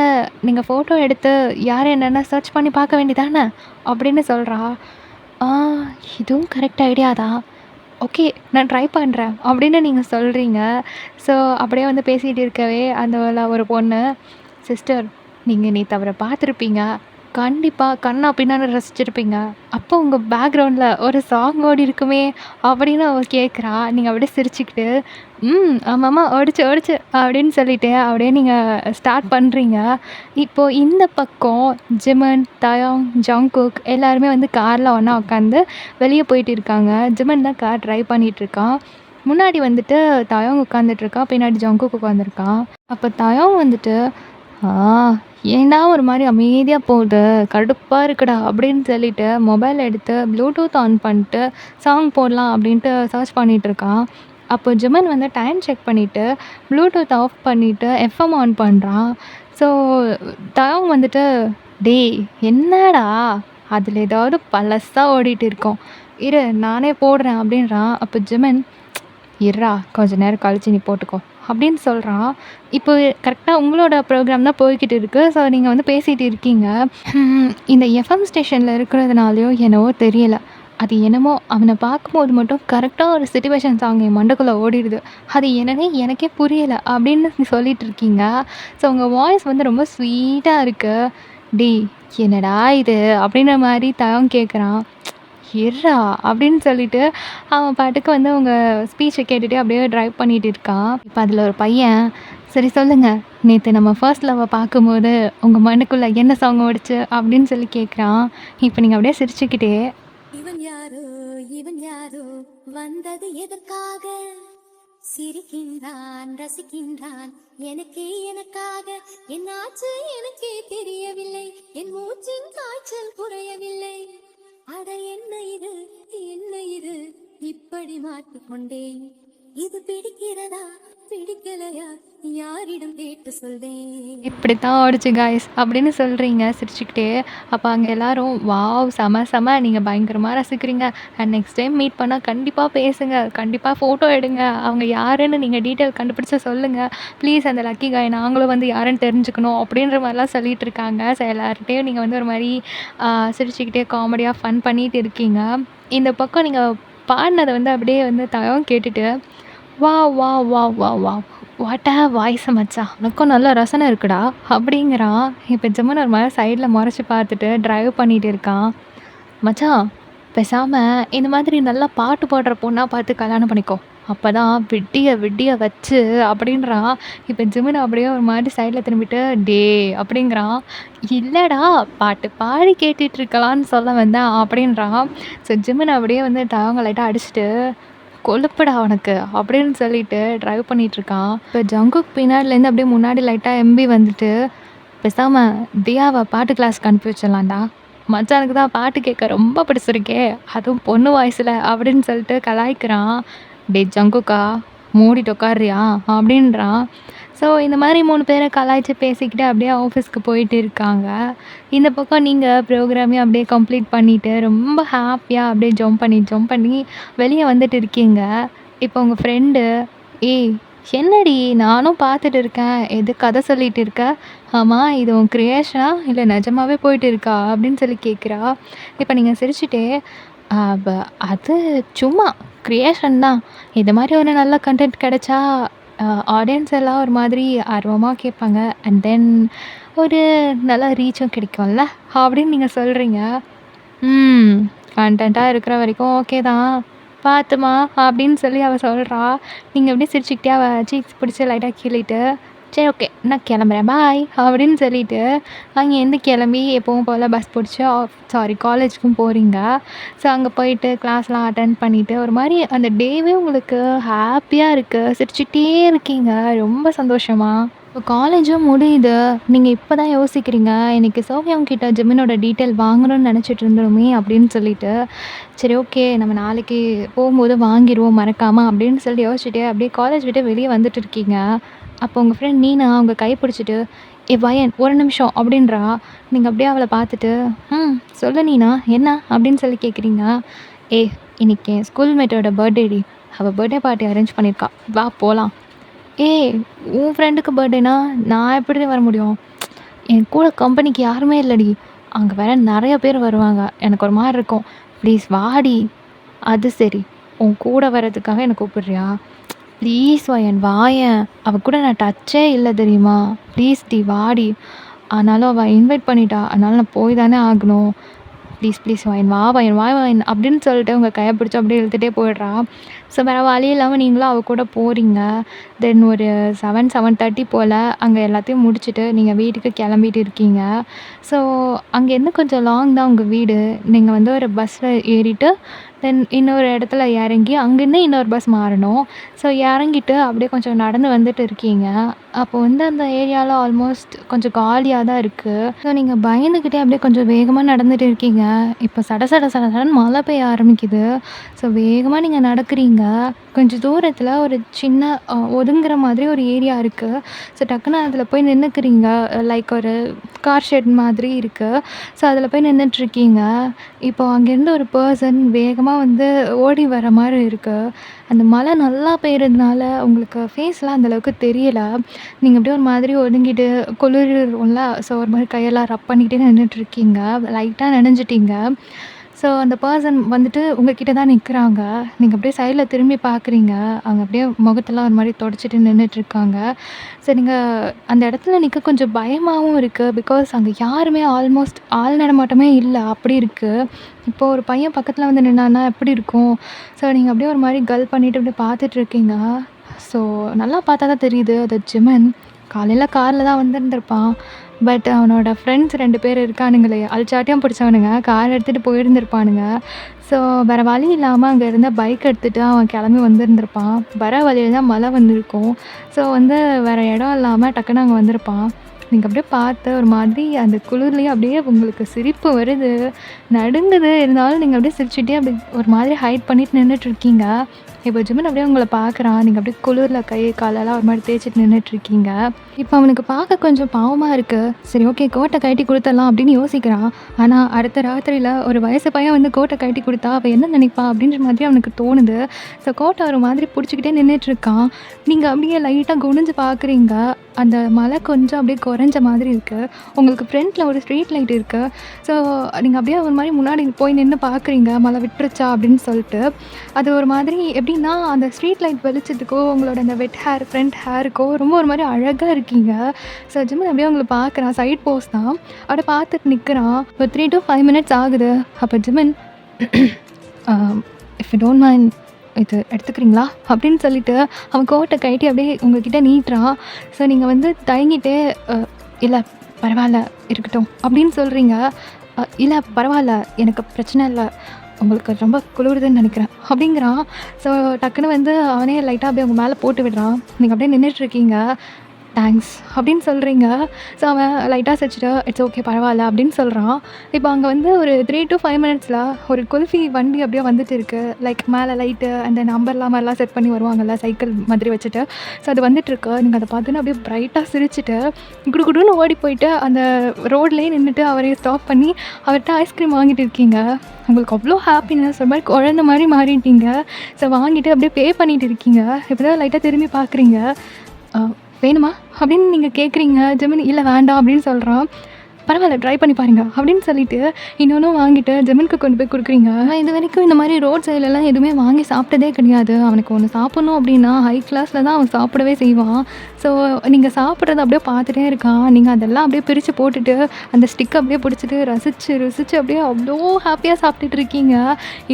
நீங்க ஃபோட்டோ எடுத்து யார் என்னன்னு சர்ச் பண்ணி பார்க்க வேண்டியதானே! அப்படின்னு சொல்றா. ஆ இதுவும் கரெக்ட் ஐடியா தான். ஓகே. நான் ட்ரை பண்றேன். அப்படின்னு நீங்க சொல்றீங்க. ஸோ அப்படியே வந்து பேசிட்டு இருக்கவே அந்த ஒரு பொண்ணு, சிஸ்டர் நீங்க நேத்து அவர பார்த்துருப்பீங்க. கண்டிப்பா கன்னா பின்னான்னு ரசிச்சிருப்பீங்க. அப்போ உங்க பேக்ரவுண்ட்ல ஒரு சாங் ஓடியிருக்குமே! அப்படின்னு அவ கேட்குறா. நீங்க அப்படியே சிரிச்சுக்கிட்டு, ஆமாமா ஓடுச்சு, ஓடுச்சு அப்படின்னு சொல்லிட்டு அப்படியே நீங்க ஸ்டார்ட் பண்றீங்க. இப்போ இந்த பக்கம் ஜிமன், தயாங், ஜங்குக் எல்லாருமே வந்து கார்ல ஒண்ணா உட்காந்து வெளிய போயிட்டு இருக்காங்க. ஜிமன் தான் கார் டிரைவ் பண்ணிட்டு இருக்கான். முன்னாடி வந்துட்டு தயாங் உட்காந்துட்டுருக்கா. பின்னாடி ஜங்குக் உட்காந்துருக்கான். அப்ப தயாங் வந்துட்டு, "ஆ ஏன்டா ஒரு மாரி அமைதியா போகுது? கடுப்பா இருக்குடா" அப்படின்னு சொல்லிட்டு மொபைல் எடுத்து ப்ளூடூத் ஆன் பண்ணிட்டு சாங் போடலாம் அப்படின்ட்டு சர்ச் பண்ணிட்டு இருக்கான். அப்போ ஜிமன் வந்து டைம் செக் பண்ணிட்டு ப்ளூடூத் ஆஃப் பண்ணிட்டு எஃப்எம் ஆன் பண்றான். ஸோ தயாங் வந்துட்டு, "டேய் என்னடா அதில ஏதாவது பழசா ஓடிட்டு இருக்கும். இரு நானே போடுறேன்" அப்படின்றான். அப்போ ஜிமன், "இருடா கொஞ்ச நேரம் கழிச்சு நீ போட்டுக்கோ" அப்படின்னு சொல்றான். இப்போ கரெக்ட்டா உங்களோட ப்ரோகிராம் தான் போய்க்கிட்டு இருக்கு. ஸோ நீங்க வந்து பேசிட்டு இருக்கீங்க. இந்த எஃப்எம் ஸ்டேஷன்ல இருக்கிறதுனாலயோ என்னவோ தெரியல. அது என்னமோ அவன பார்க்கும்போது மட்டும் கரெக்ட்டா ஒரு சிச்சுவேஷன் சாங் என் மண்டைக்குள்ள ஓடிடுது. அது என்னன்னே எனக்கே புரியல அப்படின்னு சொல்லிட்டு இருக்கீங்க. ஸோ உங்க வாய்ஸ் வந்து ரொம்ப ஸ்வீட்டா இருக்கு. "டேய் என்னடா இது?" அப்படின்ற மாரி தவம் கேட்குறான். "இருடா" அப்படின்னு சொல்லிட்டு அவன் பாட்டுக்கு வந்து உங்க ஸ்பீச்ச கேட்டுட்டே அப்படியே டிரைவ் பண்ணிட்டு இருக்கான். இப்ப அதுல ஒரு பையன், "சரி சொல்லுங்க, நேத்து நம்ம ஃபர்ஸ்ட் லவ்வ பார்க்கும்போது உங்க மனக்குள்ள என்ன சாங் ஓடுச்சு?" அப்படின்னு சொல்லி கேட்குறான். இப்ப நீங்க அப்படியே சிரிச்சுக்கிட்டே, இவன் யாரோ இவன் யாரோ வந்தது எதற்காக சிரிக்கின்றான் ரசிக்கின்றான் எனக்காக என்னாச்சு எனக்கே தெரியவில்லை என் மூச்சின் காய்ச்சல் குறையவில்லை அட என்ன இது இப்படி மாட்டிக்கொண்டேன் இது பிடிக்கிறதா பிடிக்கலையா யாரிடம் கேட்டு சொல்வேன் "இப்படித்தான் ஓடுச்சு காய்ஸ்" அப்படின்னு சொல்றீங்க சிரிச்சுக்கிட்டே. அப்ப அங்க எல்லாரும், "வாவ்! செம செம! நீங்க பயங்கரமா ரசிக்கிறீங்க. அண்ட் நெக்ஸ்ட் டைம் மீட் பண்ணா கண்டிப்பா பேசுங்க. கண்டிப்பா ஃபோட்டோ எடுங்க. அவங்க யாருன்னு நீங்க டீட்டெயில் கண்டுபிடிச்சு சொல்லுங்க. ப்ளீஸ் அந்த லக்கி காய் நாங்களும் வந்து யாருன்னு தெரிஞ்சுக்கணும்" அப்படின்ற மாரிலாம் சொல்லிட்டு இருக்காங்க. ஸோ எல்லார்கிட்டயும் நீங்க வந்து ஒரு மாரி சிரிச்சுக்கிட்டே காமெடியா ஃபன் பண்ணிட்டு இருக்கீங்க. இந்த பக்கம் நீங்க பாடுனத வந்து அப்படியே வந்து தவம் கேட்டுட்டு, "wow! Wow! Wow! Wow! Wow! What a voice மச்சான்! உனக்கும் நல்ல ரசனை இருக்குடா" அப்படிங்கிறான். இப்ப ஜிம்மன் ஒரு மாரி சைடுல மொறச்சு பார்த்துட்டு டிரைவ் பண்ணிட்டு இருக்கான். "மச்சான் பேசாம இந்த மாதிரி நல்லா பாட்டு பாடுற பொண்ணா பார்த்து கல்யாணம் பண்ணிக்கோ. அப்பதான் விடிய விடிய வச்சு" அப்படின்றான். இப்ப ஜிமின் அப்படியே ஒரு மாரி சைடுல திரும்பிட்டு, "டேய்" அப்படிங்கிறான். "இல்லடா பாட்டு பாடி கேட்டுட்டு இருக்கலான்னு சொல்ல வந்தேன்" அப்படின்றான். ஸோ ஜிமின் அப்படியே வந்து தவங்க லைட்டா அடிச்சுட்டு, "கொழுப்புடா உனக்கு" அப்படின்னு சொல்லிட்டு டிரைவ் பண்ணிட்டுருக்கான். இப்போ ஜங்குக் பின்னாடிலேருந்து அப்படியே முன்னாடி லைட்டா எம்பி வந்துட்டு, "பேசாம தியாவ பாட்டு கிளாஸ்க்கு அனுப்பி வச்சிடலாம்டா. மச்சானுக்கு தான் பாட்டு கேட்க ரொம்ப பிடிச்சிருக்கே, அதுவும் பொண்ணு வாய்ஸில" அப்படின்னு சொல்லிட்டு கலாய்க்கிறான். "டேய் ஜங்குக்கா மூடிட்டு உட்கார்றியா" அப்படின்றான். ஸோ இந்த மாரி 3 பேர கலாய்ச்சு பேசிக்கிட்டு அப்படியே ஆஃபீஸ்க்கு போயிட்டு இருக்காங்க. இந்த பக்கம் நீங்க ப்ரோகிராமையும் அப்படியே கம்ப்ளீட் பண்ணிட்டு ரொம்ப ஹாப்பியா அப்படியே ஜம்ப் பண்ணி வெளிய வந்துட்டு இருக்கீங்க. இப்போ உங்க ஃப்ரெண்டு, "ஏய் என்னடி நானும் பார்த்துட்டு இருக்கேன். எது கதை சொல்லிட்டு இருக்க? ஆமா இது உன் கிரியேஷனா? இல்ல நிஜமாவே போயிட்டு இருக்கா?" அப்படின்னு சொல்லி கேட்குறா. இப்போ நீங்க சிரிச்சுட்டே, "அ ப அது சும்மா கிரியேஷன் தான். இது மாரி ஒரு நல்ல கன்டென்ட் கிடைச்சா ஆடியன்ஸ் எல்லாம் ஒரு மாதிரி ஆர்வமா கேட்பாங்க. அண்ட் தென் ஒரு நல்ல ரீச்சும் கிடைக்கும்ல" அப்படின்னு நீங்க சொல்றீங்க. "ம். கன்டென்ட்டா இருக்கிற வரைக்கும் ஓகே தான். பார்த்துமா" அப்படின்னு சொல்லி அவ சொல்றா. நீங்க அப்படியே சிரிச்சுக்கிட்டே அவ சீக்ஸ் பிடிச்சு லைட்டா கிள்ளிட்டு, "சரி ஓகே நான் கிளம்புறேன் பாய்" அப்படின்னு சொல்லிட்டு அங்கேருந்து கிளம்பி எப்பவும் போல பஸ் பிடிச்சு காலேஜுக்கும் போறீங்க. ஸோ அங்கே போயிட்டு கிளாஸ்லாம் அட்டெண்ட் பண்ணிட்டு ஒரு மாரி அந்த டேவே உங்களுக்கு ஹாப்பியா இருக்கு. சிரிச்சுக்கிட்டே இருக்கீங்க ரொம்ப சந்தோஷமா. இப்போ காலேஜும் முடியுது. நீங்க இப்ப தான் யோசிக்கிறீங்க, "இன்னைக்கு சோஃபியாங் கிட்ட ஜிமினோட டீட்டெயில் வாங்கணும்னு நினச்சிட்டு இருந்தோமே" அப்படின்னு சொல்லிட்டு. சரி ஓகே நம்ம நாளைக்கு போகும்போது வாங்கிருவோம் மறக்காம அப்படின்னு சொல்லி யோசிச்சுட்டு அப்படியே காலேஜ் விட்டு வெளிய வந்துட்டு இருக்கீங்க. அப்போ உங்க ஃப்ரெண்ட் நீனா உங்க கை பிடிச்சிட்டு, "ஏ வயன் ஒரு நிமிஷம்" அப்படின்றா. நீங்க அப்படியே அவள பார்த்துட்டு, சொல்லு நீனா என்ன?" அப்படின்னு சொல்லி கேட்குறீங்க. "ஏய் இன்னைக்கு என் ஸ்கூல் மேட்டோட பர்த்டேடி. அவள் பர்த்டே பார்ட்டி அரேஞ்ச் பண்ணியிருக்கா, வா போகலாம். ஏய், உன் ஃப்ரெண்டுக்கு பர்த்டேனா நான் எப்படி வர முடியும்? என் கூட கம்பெனிக்கு யாருமே இல்லடி. அங்கே வேற நிறைய பேர் வருவாங்க, எனக்கு ஒரு மாதிரி இருக்கும். ப்ளீஸ் வாடி. அது சரி, உன் கூட வர்றதுக்காக என்னை கூப்பிடுறியா? ப்ளீஸ் வாயேன். அவள் கூட நான் டச்சே இல்லை தெரியுமா? ப்ளீஸ் டி வாடி. ஆனாலும் அவள் இன்வைட் பண்ணிட்டா, அதனால நான் போய் தானே ஆகணும். ப்ளீஸ் வாயன் அப்படின்னு சொல்லிட்டு உங்கள் கையை பிடிச்சி அப்படியே இழுத்துட்டே போயிடுறா. ஸோ வேறு வழி இல்லாமல் நீங்களும் அவள் கூட போகிறீங்க. தென் ஒரு 7:30 போல் அங்கே எல்லாத்தையும் முடிச்சுட்டு நீங்கள் வீட்டுக்கு கிளம்பிட்டு இருக்கீங்க. ஸோ அங்கேருந்து கொஞ்சம் லாங் தான் உங்கள் வீடு. நீங்கள் வந்து ஒரு பஸ்ஸில் ஏறிட்டு தென் இன்னொரு இடத்துல இறங்கி அங்கேருந்து இன்னொரு பஸ் மாறணும். ஸோ இறங்கிட்டு அப்படியே கொஞ்சம் நடந்து வந்துட்டு இருக்கீங்க. அப்போ வந்து அந்த ஏரியாவில் ஆல்மோஸ்ட் கொஞ்சம் காலியாக தான் இருக்குது. ஸோ நீங்கள் பயந்துக்கிட்டே அப்படியே கொஞ்சம் வேகமாக நடந்துட்டு இருக்கீங்க. இப்போ சடன்னு மழை பெய்ய ஆரம்பிக்குது. ஸோ வேகமாக நீங்கள் நடக்கிறீங்க. கொஞ்சம் தூரத்தில் ஒரு சின்ன ஒதுங்குற மாதிரி ஒரு ஏரியா இருக்குது. ஸோ டக்குன்னு அதில் போய் நின்றுக்கிறீங்க. லைக் ஒரு கார் ஷெட் மாதிரி இருக்குது. ஸோ அதில் போய் நின்றுட்டுருக்கீங்க. இப்போ அங்கேருந்து ஒரு பர்சன் வேகமாக வந்து ஓடி வர மாதிரி இருக்குது. அந்த மழை நல்லா பெய்யறதுனால உங்களுக்கு ஃபேஸ்லாம் அந்தளவுக்கு தெரியலை. நீங்கள் அப்படியே ஒரு மாதிரி ஒதுங்கிட்டு குளிரும்ல, ஸோ ஒரு மாதிரி கையெல்லாம் ரப் பண்ணிக்கிட்டே நின்றுட்டுருக்கீங்க. லைட்டாக நனைஞ்சிட்டீங்க. ஸோ அந்த பர்சன் வந்துட்டு உங்ககிட்ட தான் நிற்கிறாங்க. நீங்கள் அப்படியே சைடில் திரும்பி பார்க்குறீங்க. அவங்க அப்படியே முகத்தெல்லாம் ஒரு மாதிரி தொடச்சிட்டு நின்றுட்டுருக்காங்க. ஸோ நீங்கள் அந்த இடத்துல நிற்க கொஞ்சம் பயமாகவும் இருக்குது. பிகாஸ் அங்கே யாருமே ஆல்மோஸ்ட் ஆள் நடமாட்டமே இல்லை, அப்படி இருக்குது. இப்போது ஒரு பையன் பக்கத்தில் வந்து நின்னான்னா எப்படி இருக்கும்? ஸோ நீங்கள் அப்படியே ஒரு மாதிரி கல் பண்ணிவிட்டு அப்படியே பார்த்துட்ருக்கீங்க. ஸோ நல்லா பார்த்தா தான் தெரியுது, அது ஜிமன். காலையில் காரில் தான் வந்திருந்திருப்பான். பட் அவனோட ஃப்ரெண்ட்ஸ் 2 பேர் இருக்கானுங்களே, அல்சாட்டியம் பிடிச்சவனுங்க, கார் எடுத்துகிட்டு போயிருந்திருப்பானுங்க. ஸோ வேறு வழி இல்லாமல் அங்கே இருந்த பைக் எடுத்துகிட்டு அவன் கிளம்பி வந்திருந்திருப்பான். வர வழியில் தான் மழை வந்திருக்கும். ஸோ வந்து வேறு இடம் இல்லாமல் டக்குன்னு அங்கே வந்திருப்பான். நீங்கள் அப்படியே பார்த்து ஒரு மாதிரி அந்த குளிர்லேயே அப்படியே உங்களுக்கு சிரிப்பு வருது, நடுங்குது. இருந்தாலும் நீங்கள் அப்படியே சிரிச்சுட்டே அப்படி ஒரு மாதிரி ஹைட் பண்ணிட்டு நின்றுட்டுருக்கீங்க. இப்போ ஜிமன் அப்படியே உங்களை பார்க்குறான். நீங்கள் அப்படியே குளிரில் கை காலெல்லாம் ஒரு மாதிரி தேய்ச்சிட்டு நின்றுட்டுருக்கீங்க. இப்போ அவனுக்கு பார்க்க கொஞ்சம் பாவமாக இருக்குது. சரி ஓகே, கோட்டை கழட்டி கொடுத்துடலாம் அப்படின்னு யோசிக்கிறான். ஆனால் அடுத்த ராத்திரியில் ஒரு வயசு பையன் வந்து கோட்டை கழட்டி கொடுத்தா அவள் என்ன நினைப்பா அப்படின்ற மாதிரி அவனுக்கு தோணுது. ஸோ கோட்டை ஒரு மாதிரி பிடிச்சிக்கிட்டே நின்றுட்டுருக்கான். நீங்கள் அப்படியே லைட்டாக குனிஞ்சு பார்க்குறீங்க. அந்த மழை கொஞ்சம் அப்படியே குறைஞ்ச மாதிரி இருக்குது. உங்களுக்கு ஃப்ரண்ட்டில் ஒரு ஸ்ட்ரீட் லைட் இருக்குது. ஸோ நீங்கள் அப்படியே ஒரு மாதிரி முன்னாடி போய் நின்று பார்க்குறீங்க, மழை விட்டுருச்சா அப்படின்னு சொல்லிட்டு. அது ஒரு மாதிரி எப்படின்னா அந்த ஸ்ட்ரீட் லைட் வெளிச்சத்துக்கோ உங்களோட அந்த வெட் ஹேர் ஃப்ரண்ட் ஹேருக்கோ ரொம்ப ஒரு மாதிரி அழகாக இருக்கீங்க. ஸோ ஜிமன் அப்படியே உங்களை பார்க்குறான். சைட் போஸ்ட் தான், அப்படியே பார்த்துட்டு நிற்கிறான். ஒரு 3 to 5 minutes ஆகுது. அப்போ ஜிமன் இஃப் யூ டோன்ட் மைண்ட் இது எடுத்துக்கிறீங்களா அப்படின்னு சொல்லிட்டு அவன் கோட்டை கழட்டி அப்படியே உங்ககிட்ட நீட்டுறான். ஸோ நீங்கள் வந்து தயங்கிட்டே இல்லை பரவாயில்ல இருக்கட்டும் அப்படின்னு சொல்கிறீங்க. இல்லை பரவாயில்ல, எனக்கு பிரச்சனை இல்லை, உங்களுக்கு ரொம்ப குளிருதுன்னு நினைக்கிறேன் அப்படிங்கிறான். ஸோ டக்குன்னு வந்து அவனே லைட்டாக அப்படியே அவங்க மேலே போட்டு விடுறான். நீங்கள் அப்படியே நின்றுட்டுருக்கீங்க. தேங்க்ஸ் அப்படின்னு சொல்கிறீங்க. ஸோ அவன் லைட்டாக சிரிச்சிட்டு இட்ஸ் ஓகே பரவாயில்ல அப்படின்னு சொல்கிறான். இப்போ அங்கே வந்து ஒரு 3 to 5 minutesல ஒரு குல்ஃபி வண்டி அப்படியே வந்துட்டு இருக்குது. லைக் மேலே லைட்டு அந்த நம்பர்லாம் மாதிரிலாம் செட் பண்ணி வருவாங்கள்ல, சைக்கிள் மாதிரி வச்சுட்டு. ஸோ அது வந்துட்டுருக்கு. நீங்கள் அதை பார்த்துன்னு அப்படியே ப்ரைட்டாக சிரிச்சிட்டு குடுன்னு ஓடி போயிட்டு அந்த ரோட்லேயே நின்றுட்டு அவரை ஸ்டாப் பண்ணி அவர்கிட்ட ஐஸ்கிரீம் வாங்கிட்டு இருக்கீங்க. உங்களுக்கு அவ்வளோ ஹாப்பினஸ், ஒரு மாதிரி குழந்த மாதிரி மாறிட்டீங்க. ஸோ வாங்கிட்டு அப்படியே பே பண்ணிட்டு இருக்கீங்க. இப்போ தான் லைட்டாக திரும்பி பார்க்குறீங்க. வேணுமா அப்படின்னு நீங்கள் கேட்குறீங்க. ஜெமின் இல்லை வேண்டாம் அப்படின்னு சொல்கிறான். பரவாயில்ல ட்ரை பண்ணி பாருங்க அப்படின்னு சொல்லிட்டு இன்னொன்றும் வாங்கிட்டு ஜெமினுக்கு கொண்டு போய் கொடுக்குறீங்க. இது வரைக்கும் இந்த மாதிரி ரோட் சைட்லலாம் எதுவுமே வாங்கி சாப்பிட்டதே கிடையாது. அவனுக்கு ஒன்று சாப்பிட்ணும் அப்படின்னா ஹை கிளாஸில் தான் அவன் சாப்பிடவே செய்வான். ஸோ நீங்கள் சாப்பிட்றத அப்படியே பார்த்துட்டே இருக்கான். நீங்கள் அதெல்லாம் அப்படியே பிரித்து போட்டுட்டு அந்த ஸ்டிக்கை அப்படியே பிடிச்சிட்டு ருசிச்சு அப்படியே அவ்வளோ ஹாப்பியாக சாப்பிட்டுட்டு இருக்கீங்க.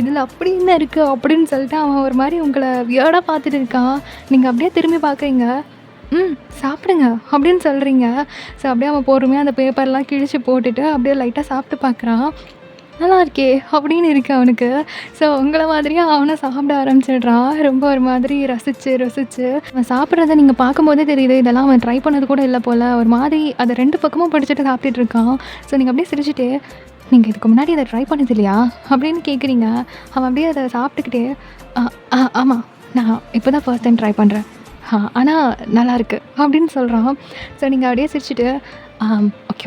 இதில் அப்படி என்ன இருக்குது அப்படின்னு சொல்லிட்டு அவன் ஒரு மாதிரி உங்களை வியர்டாக பார்த்துட்டு இருக்கான். நீங்கள் அப்படியே திரும்பி பார்க்குறீங்க. சாப்பிடுங்க அப்படின்னு சொல்கிறீங்க. ஸோ அப்படியே அவன் பொறுமையாக அந்த பேப்பர்லாம் கிழிச்சு போட்டுட்டு அப்படியே லைட்டாக சாப்பிட்டு பார்க்குறான். நல்லா இருக்கே அப்படின்னு இருக்கு அவனுக்கு. ஸோ உங்களை மாதிரியே அவனை சாப்பிட ஆரம்பிச்சிடுறான். ரொம்ப ஒரு மாதிரி ரசித்து அவன் சாப்பிட்றத நீங்கள் பார்க்கும்போதே தெரியுது, இதெல்லாம் அவன் ட்ரை பண்ணது கூட இல்லை போல். ஒரு மாதிரி அதை 2 பக்கமும் படிச்சுட்டு சாப்பிட்டுட்டு இருக்கான். ஸோ நீங்கள் அப்படியே சிரிச்சுட்டு நீங்கள் இதுக்கு முன்னாடி அதை ட்ரை பண்ணது இல்லையா அப்படின்னு கேட்குறீங்க. அவன் அப்படியே அதை சாப்பிட்டுக்கிட்டே ஆமாம் நான் இப்போ தான் ஃபர்ஸ்ட் டைம் ட்ரை பண்ணுறேன், ஆனால் நல்லாயிருக்கு அப்படின்னு சொல்கிறான். ஸோ நீங்கள் அப்படியே சிரிச்சுட்டு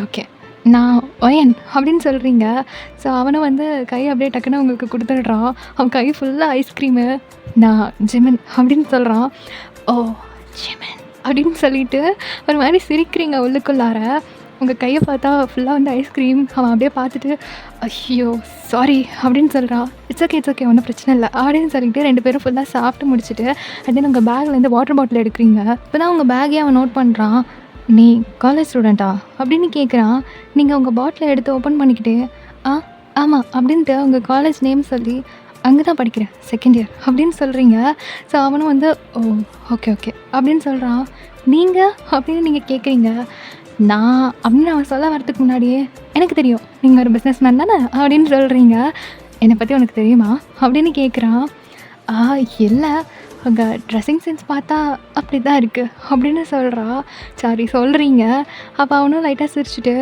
ஓகே நான் ஒயன் அப்படின்னு சொல்கிறீங்க. ஸோ அவனும் வந்து கை அப்படியே டக்குன்னு உங்களுக்கு குடுத்துடுறான். அவன் கை ஃபுல்லா ஐஸ்கிரீமு. நான் ஜிமின் அப்படின்னு சொல்கிறான். ஓ! ஜிமின் அப்படின்னு சொல்லிட்டு ஒரு மாரி சிரிக்கிறீங்க உள்ளுக்குள்ளார. உங்க கைய பார்த்தா ஃபுல்லா வந்து ஐஸ்கிரீம். அவன் அப்படியே பார்த்துட்டு, ஐயோ! சாரி அப்படின்னு சொல்றான். இட்ஸ் ஓகே ஒண்ணும் பிரச்சனை இல்ல அப்படின்னு சொல்லிட்டு 2 பேரும் ஃபுல்லா சாப்பிட்டு முடிச்சுட்டு, அண்ட் தென் உங்க பேக்லேருந்து வாட்டர் பாட்டில் எடுக்கிறீங்க. இப்பதான் உங்க பேக்கையே அவன் நோட் பண்றான். "நீ காலேஜ் ஸ்டூடெண்ட்டா?" அப்படின்னு கேட்குறான். நீங்க உங்க பாட்டில எடுத்து ஓப்பன் பண்ணிக்கிட்டு, "ஆ, ஆமா" அப்படின்ட்டு உங்க காலேஜ் நேம் சொல்லி, "அங்க தான் படிக்கிறேன். செகண்ட் இயர்" அப்படின்னு சொல்றீங்க. ஸோ அவனும் வந்து, "ஓ! ஓகே" அப்படின்னு சொல்றான். "நீங்க?" அப்படின்னு நீங்க கேட்குறீங்க. "நான்" அப்படின்னு அவன் சொல்ல வரதுக்கு முன்னாடியே, "எனக்கு தெரியும். நீங்க ஒரு பிஸ்னஸ் மேன் தானே?" அப்படின்னு சொல்றீங்க. "என்னை பத்தி உனக்கு தெரியுமா?" அப்படின்னு கேட்குறான். "ஆ இல்ல. உங்க ட்ரெஸ்ஸிங் சென்ஸ் பார்த்தா அப்படி தான் இருக்கு" அப்படின்னு சொல்றா. சாரி சொல்றீங்க. அப்போ அவனும் லைட்டா சிரிச்சுட்டு,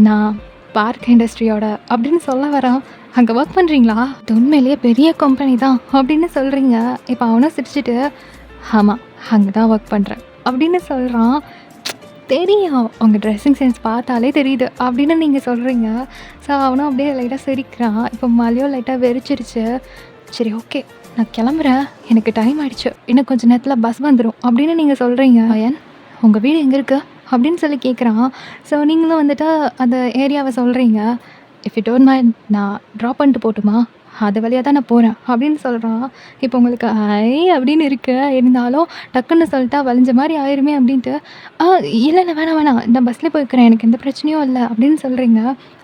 "நான் பார்க் இண்டஸ்ட்ரியோட" அப்படின்னு சொல்ல வரான். "அங்கே ஒர்க் பண்ணுறீங்களா? அது உண்மையிலேயே பெரிய கம்பெனி தான்" அப்படின்னு சொல்றீங்க. இப்போ அவனும் சிரிச்சுட்டு, "ஆமா, அங்கே தான் ஒர்க் பண்ணுறேன்" அப்படின்னு சொல்றான். தெரியும். உங்க ட்ரெஸ்ஸிங் சென்ஸ் பார்த்தாலே தெரியுது அப்படின்னு நீங்க சொல்றீங்க. ஸோ அவனும் அப்படியே லைட்டா சிரிக்கிறான். இப்போ மழையும் லைட்டா வெறிச்சிருச்சு. சரி ஓகே. நான் கிளம்புறேன். எனக்கு டைம் ஆயிடுச்சு. இன்னும் கொஞ்ச நேரத்துல பஸ் வந்துரும் அப்படின்னு நீங்க சொல்றீங்க. அயன், உங்க வீடு எங்க இருக்கு? அப்படின்னு சொல்லி கேட்குறான். ஸோ நீங்களும் வந்துட்டு அந்த ஏரியாவ சொல்றீங்க. இஃப் யூ டோன்ட் மைண்ட் நான் ட்ராப் பண்ணிட்டு போகட்டுமா? அது வழியா தான் நான் போறேன் அப்படின்னு சொல்றான். இப்போ உங்களுக்கு ஐ அப்படின்னு இருக்கு. இருந்தாலும் டக்குன்னு சொல்லிட்டா வலிஞ்ச மாரி ஆயிருமே அப்படின்ட்டு, "ஆ இல்ல வேணாம். நான் பஸ்ல போய்க்கிறேன். எனக்கு எந்த பிரச்சனையும் இல்ல" அப்படின்னு சொல்றீங்க.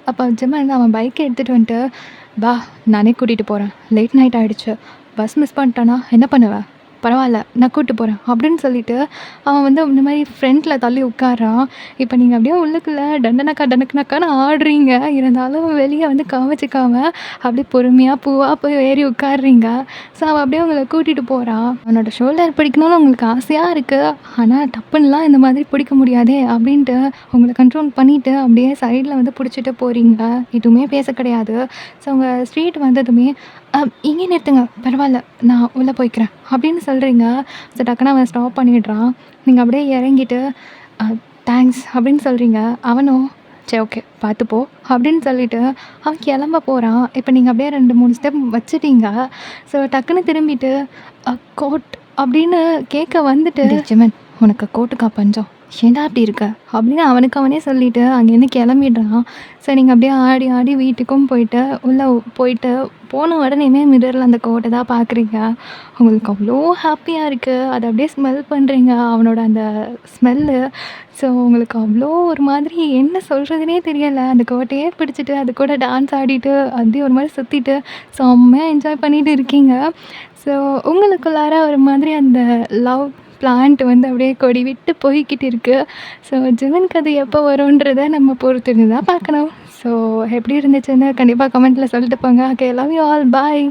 அப்போ ஜிம்மன் அவன் பைக்க எடுத்துட்டு வந்துட்டு, "வா, நானே கூட்டிட்டு போறேன். லேட் நைட் ஆயிடுச்சு. பஸ் மிஸ் பண்ணிட்டேன்னா என்ன பண்ணுவ? பரவாயில்ல, நான் கூட்டு போறேன்" அப்படின்னு சொல்லிட்டு அவன் வந்து இந்த மாரி ஃப்ரண்ட்ல தள்ளி உட்கார்றான். இப்போ நீங்க அப்படியே உள்ளுக்குள்ள டனக்குனக்கான்னு ஆடுறீங்க. இருந்தாலும் வெளிய வந்து காமிச்சுக்காம அப்படியே பொறுமையா பூவா போய் ஏறி உட்கார்றீங்க. ஸோ அவன் அப்படியே உங்கள கூட்டிட்டு போறான். அவனோட ஷோல்டர் பிடிக்கணும்னு உங்களுக்கு ஆசையா இருக்கு. ஆனா டப்புன்னுலாம் இந்த மாதிரி பிடிக்க முடியாதே அப்படின்ட்டு உங்கள கண்ட்ரோல் பண்ணிட்டு அப்படியே சைடுல வந்து பிடிச்சிட்டு போறீங்க. எதுவுமே பேச கிடையாது. ஸோ உங்க ஸ்ட்ரீட் வந்ததுமே, இங்கே நிறுத்துங்க, பரவாயில்ல, நான் உள்ள போய்க்கிறேன்" அப்படின்னு சொல்றீங்க. ஸோ டக்குனு அவன் ஸ்டாப் பண்ணிடுறான். நீங்க அப்படியே இறங்கிட்டு, அ தேங்க்ஸ் அப்படின்னு சொல்றீங்க. அவனும், "சரி ஓகே, பார்த்து போ" அப்படின்னு சொல்லிட்டு அவன் கிளம்ப போறான். இப்போ நீங்க அப்படியே 2, 3 ஸ்டெப் வச்சுட்டீங்க. ஸோ டக்குன்னு திரும்பிட்டு, கோட்" அப்படின்னு கேட்க வந்துட்டு, "டேய் ஜிமன், உனக்கு கோட்டுக்கா பஞ்சம்? ஏன்டா இப்படி இருக்க?" அப்படின்னு அவனுக்கு அவனே சொல்லிட்டு அங்கேருந்து கிளம்பிடுறான். ஸோ நீங்க அப்படியே ஆடி ஆடி வீட்டுக்கும் போயிட்டு, உள்ள போயிட்டு போன உடனேயுமே மிரர்ல அந்த கோட்ட தான் பார்க்குறீங்க. உங்களுக்கு அவ்வளோ ஹாப்பியா இருக்கு. அத அப்படியே ஸ்மெல் பண்றீங்க. அவனோட அந்த ஸ்மெல்லு. ஸோ உங்களுக்கு அவ்வளோ ஒரு மாதிரி என்ன சொல்றதுன்னே தெரியல. அந்த கோட்டையே பிடிச்சிட்டு, அது கூட டான்ஸ் ஆடிட்டு, அப்படியே ஒரு மாரி சுத்திட்டு, செம்மையா என்ஜாய் பண்ணிட்டு இருக்கீங்க. ஸோ உங்களுக்குள்ளார ஒரு மாதிரி அந்த லவ் பிளான்ட் வந்து அப்படியே கொடி விட்டு போய்க்கிட்டு இருக்கு. ஸோ ஜிவனுக்கு அது எப்போ வரும்ன்றத நம்ம பொறுத்திருந்து தான் பார்க்கணும். ஸோ எப்படி இருந்துச்சுன்னு கண்டிப்பாக கமெண்ட்டில் சொல்லிட்டு போங்க. Okay, love you all. Bye.